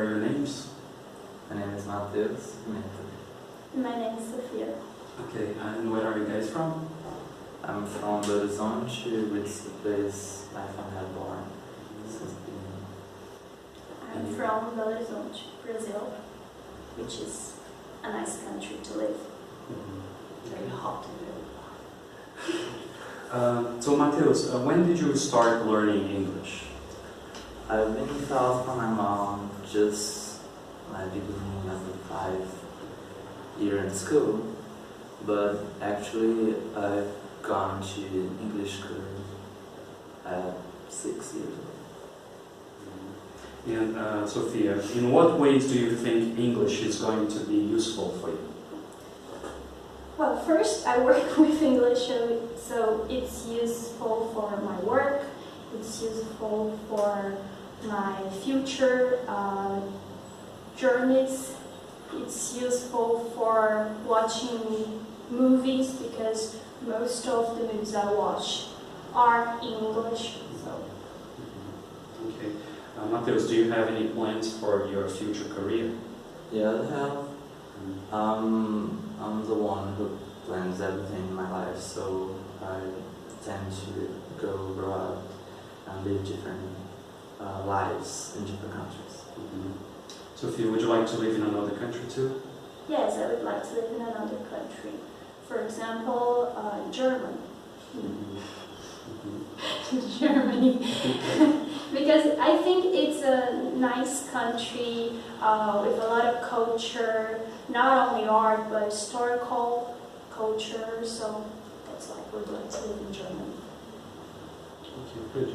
are your names? My name is Matheus. My name is Sofia. Okay, and where are you guys from? I'm from Belo Horizonte, which is the place my family had born since the beginning. I'm from Belo Horizonte, Brazil, which is a nice country to live. Very hot and very warm. So Matheus, when did you start learning English? I've been taught from my mom just my beginning of the 5 year in school, but actually I've gone to English school at 6 years old. And Sophia, in what ways do you think English is going to be useful for you? Well, first I work with English, so it's useful for my work, it's useful for my future journeys, it's useful for watching movies because most of the movies I watch are in English. So. Okay. Matheus, do you have any plans for your future career? Yeah, I have. I'm the one who plans everything in my life, so I tend to go abroad and live different lives in different countries. Sophia, would you like to live in another country too? Yes, I would like to live in another country. For example, Germany. Germany. Because I think it's a nice country with a lot of culture, not only art but historical culture, so that's why I would like to live in Germany. Okay, good.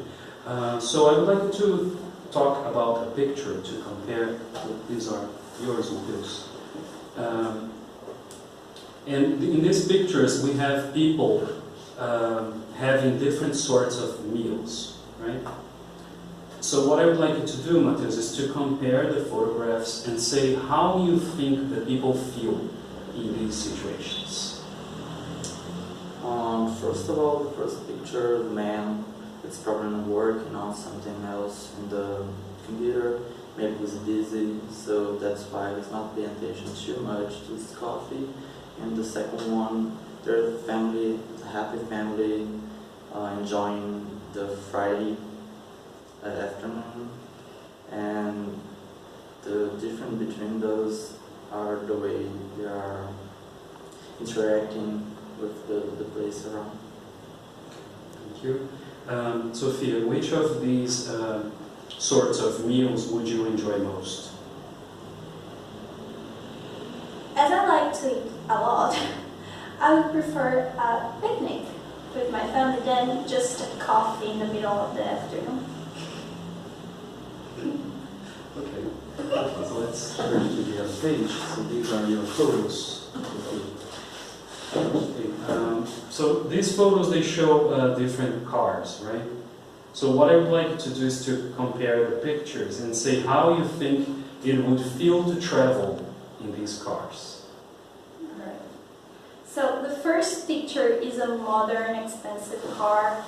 So I would like to talk about a picture to compare. These are yours, Matheus. And in these pictures we have people having different sorts of meals, right? So what I would like you to do, Matheus, is to compare the photographs and say how you think the people feel in these situations. First of all, the first picture, the man, it's probably not working on something else in the computer. Maybe he's busy, so that's why he's not paying attention too much to his coffee. And the second one, there's a family, a happy family, enjoying the Friday afternoon. And the difference between those are the way they are interacting with the place around. Thank you. Sophia, which of these sorts of meals would you enjoy most? As I like to eat a lot, I would prefer a picnic with my family than just a coffee in the middle of the afternoon. Okay, so let's turn to the other page. So these are your photos. Okay. So these photos, they show different cars, right? So what I would like you to do is to compare the pictures and say how you think it would feel to travel in these cars. Alright. So the first picture is a modern, expensive car.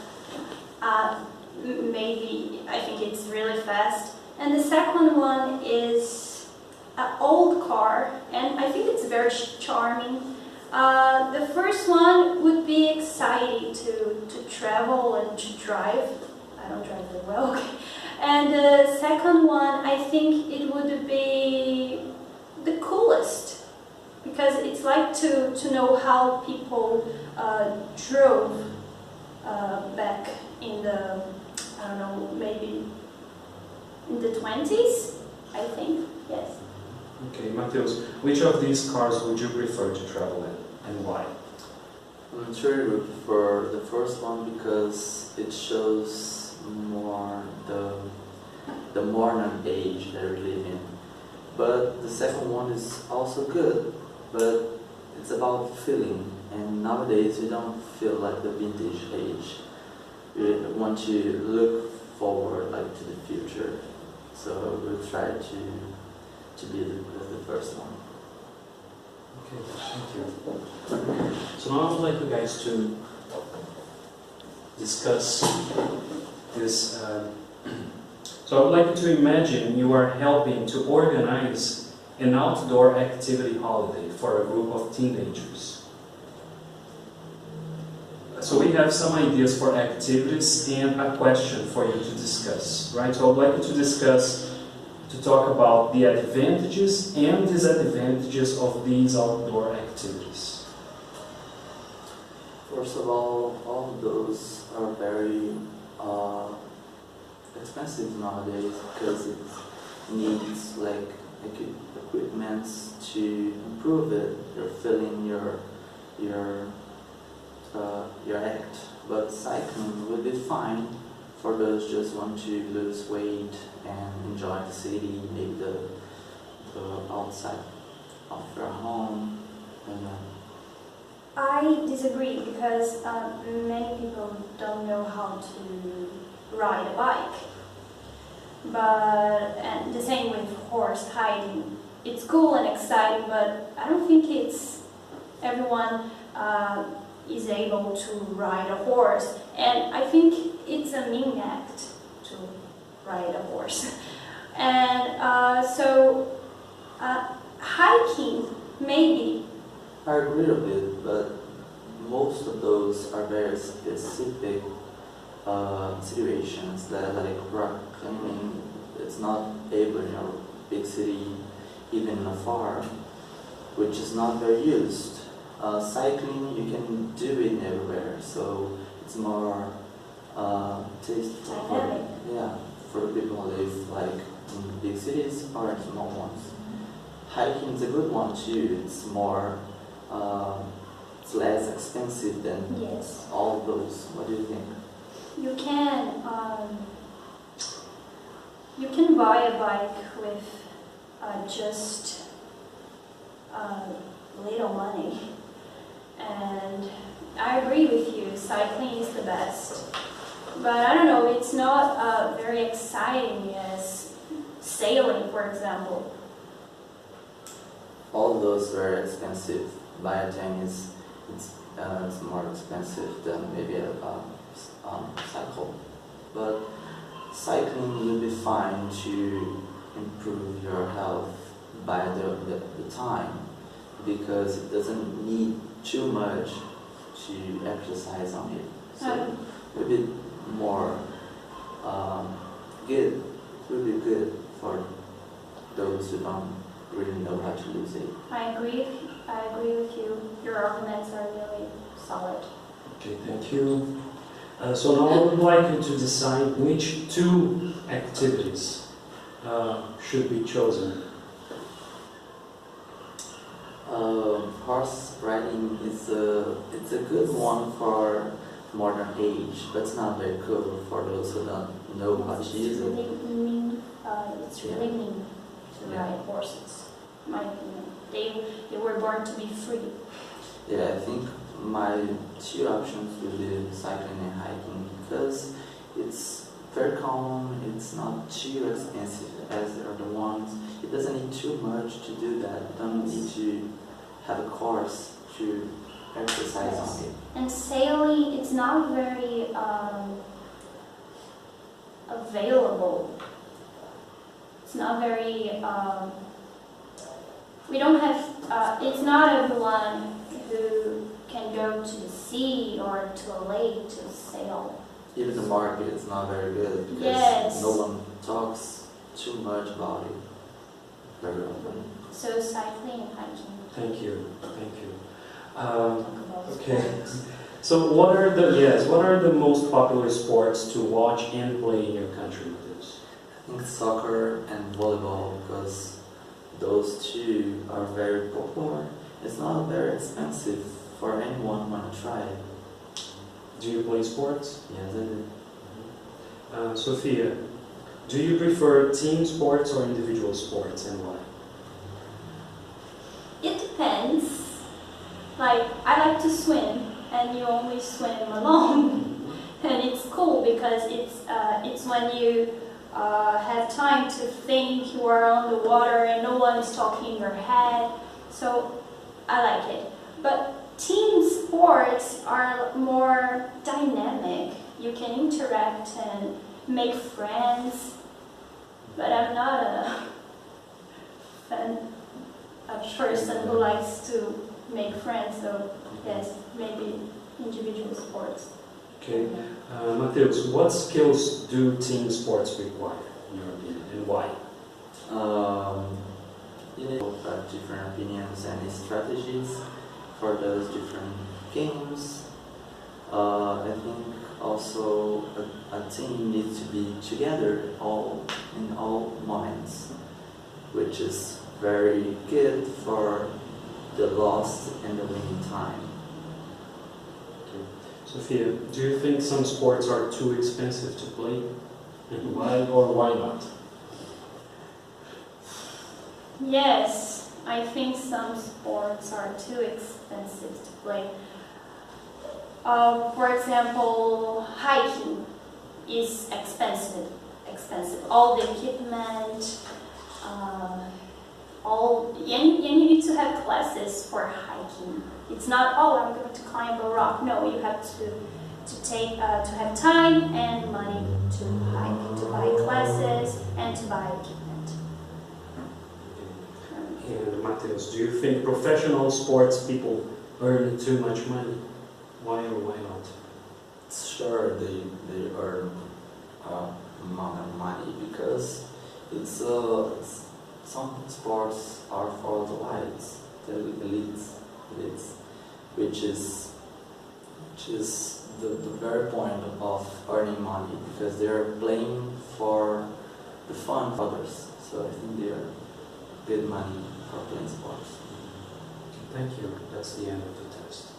Maybe, I think it's really fast. And the second one is an old car, and I think it's very charming. The first one would be exciting to travel and to drive. I don't drive very well. And the second one, I think it would be the coolest, because it's like to know how people drove back in the, I don't know, maybe in the 20s, I think, yes. Okay, Matheus, which of these cars would you prefer to travel in, and why? I'm sure you would prefer the first one because it shows more the modern age that we live in. But the second one is also good, but it's about feeling, and nowadays we don't feel like the vintage age. We want to look forward, like, to the future. So we'll try to be the first one. Okay, thank you. So now I would like you guys to discuss this So I would like you to imagine you are helping to organize an outdoor activity holiday for a group of teenagers. So we have some ideas for activities and a question for you to discuss, right? So I would like you to talk about the advantages and disadvantages of these outdoor activities. First of all of those are very expensive nowadays because it needs like equipment to improve it. You're feeling your act. But cycling would be fine for those just want to lose weight and enjoy the city, maybe the outside of their home. I disagree because many people don't know how to ride a bike. And the same with horse riding. It's cool and exciting, but I don't think everyone is able to ride a horse. And I think it's a mean act to ride a horse. And hiking, maybe. I agree with it, but most of those are very specific situations that like rock climbing. It's not able in a big city, even in a farm, which is not very used. Cycling, you can do it everywhere, so it's more tasteful for the people who live like in big cities or in small ones. Hiking is a good one too. It's more, it's less expensive than all of those. What do you think? You can buy a bike with just little money. And I agree with you, cycling is the best. But I don't know, it's not very exciting as sailing, for example. All of those are very expensive. Biotech it's more expensive than maybe a cycle. But cycling will be fine to improve your health by the time, because it doesn't need too much to exercise on it. So it will be more good. It will be good for those who don't really know how to lose it. I agree with you. Your arguments are really solid. Okay, thank you. So now I would like you to decide which two activities should be chosen. Horse riding it's a good one for modern age, but it's not very cool for those who don't know how to use it. It's really mean to ride horses, in my opinion. They were born to be free. Yeah, I think my two options will be cycling and hiking, because it's very common, it's not too expensive as the other ones. It doesn't need too much to do that. You don't need to have a course to exercise on it. And sailing, it's not very available. It's not very, we don't have, it's not everyone who can go to the sea or to a lake to sail. Even the market is not very good because no one talks too much about it very often. So cycling and hiking. Thank you. Okay. So what are the most popular sports to watch and play in your country, Matheus? I think soccer and volleyball, because those two are very popular. It's not very expensive for anyone who want to try it. Do you play sports? Yes, I do. Sophia, do you prefer team sports or individual sports, and why? It depends. Like, I like to swim, and you only swim alone. And it's cool because it's when you have time to think, you are on the water and no one is talking in your head. So I like it. But team sports are more dynamic. You can interact and make friends. but I'm not a person who likes to make friends, so yes, maybe individual sports. Okay. Mateus, what skills do team sports require, in your opinion, and why? You need to have different opinions and strategies for those different games. I think also a team needs to be together in all moments, which is very good for the loss and the winning time. Okay. Sophia, do you think some sports are too expensive to play? And why or why not? Yes, I think some sports are too expensive to play. For example, hiking is expensive. All the equipment, and you need to have classes for hiking. It's not, oh, I'm going to climb a rock. No, you have to have time and money to hike, to buy classes and to buy equipment. And Mateus, do you think professional sports people earn too much money? Why or why not? Sure, they earn a amount of money because it's some sports are for the elites, which is the very point of earning money, because they are playing for the fun of others. So I think they are good money for playing sports. Thank you. That's the end of the test.